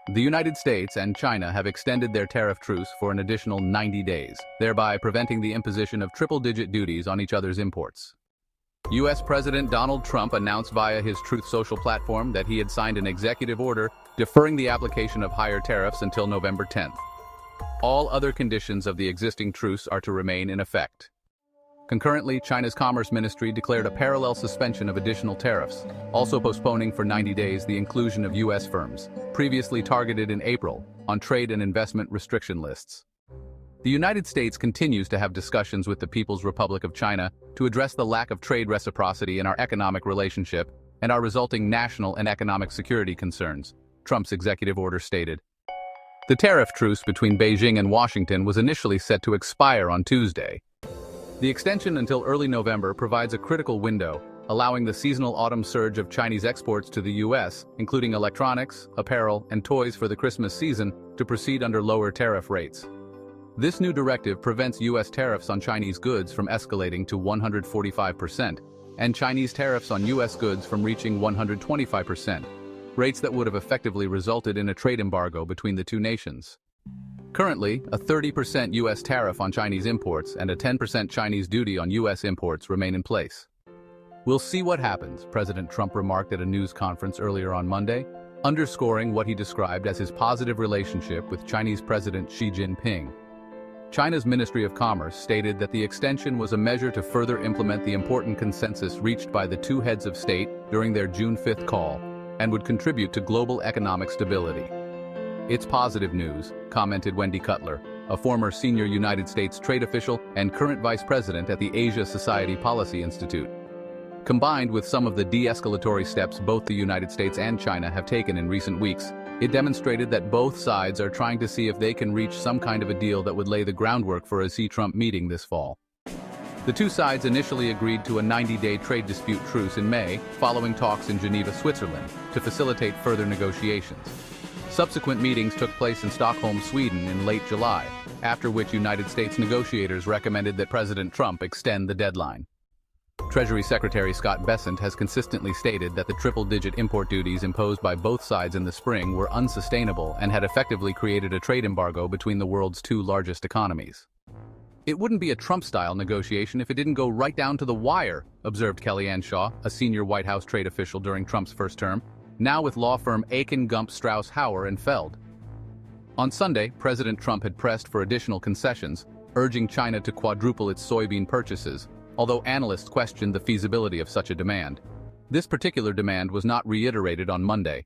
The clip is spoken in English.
The United States and China have extended their tariff truce for an additional 90 days, thereby preventing the imposition of triple-digit duties on each other's imports. U.S. President Donald Trump announced via his Truth social platform that he had signed an executive order deferring the application of higher tariffs until November 10th. All other conditions of the existing truce are to remain in effect. Concurrently, China's Commerce Ministry declared a parallel suspension of additional tariffs, also postponing for 90 days the inclusion of U.S. firms, previously targeted in April, on trade and investment restriction lists. The United States continues to have discussions with the People's Republic of China to address the lack of trade reciprocity in our economic relationship and our resulting national and economic security concerns, Trump's executive order stated. The tariff truce between Beijing and Washington was initially set to expire on Tuesday. The extension until early November provides a critical window, allowing the seasonal autumn surge of Chinese exports to the U.S., including electronics, apparel, and toys for the Christmas season, to proceed under lower tariff rates. This new directive prevents U.S. tariffs on Chinese goods from escalating to 145%, and Chinese tariffs on U.S. goods from reaching 125%, rates that would have effectively resulted in a trade embargo between the two nations. Currently, a 30% U.S. tariff on Chinese imports and a 10% Chinese duty on U.S. imports remain in place. "We'll see what happens," President Trump remarked at a news conference earlier on Monday, underscoring what he described as his positive relationship with Chinese President Xi Jinping. China's Ministry of Commerce stated that the extension was a measure to further implement the important consensus reached by the two heads of state during their June 5th call, and would contribute to global economic stability. "It's positive news," commented Wendy Cutler, a former senior United States trade official and current vice president at the Asia Society Policy Institute. Combined with some of the de-escalatory steps both the United States and China have taken in recent weeks, it demonstrated that both sides are trying to see if they can reach some kind of a deal that would lay the groundwork for a Xi-Trump meeting this fall. The two sides initially agreed to a 90-day trade dispute truce in May, following talks in Geneva, Switzerland, to facilitate further negotiations. Subsequent meetings took place in Stockholm, Sweden in late July, after which United States negotiators recommended that President Trump extend the deadline. Treasury Secretary Scott Bessent has consistently stated that the triple-digit import duties imposed by both sides in the spring were unsustainable and had effectively created a trade embargo between the world's two largest economies. "It wouldn't be a Trump-style negotiation if it didn't go right down to the wire," observed Kellyanne Shaw, a senior White House trade official during Trump's first term, now with law firm Aiken Gump Strauss Hauer and Feld. On Sunday, President Trump had pressed for additional concessions, urging China to quadruple its soybean purchases, although analysts questioned the feasibility of such a demand. This particular demand was not reiterated on Monday,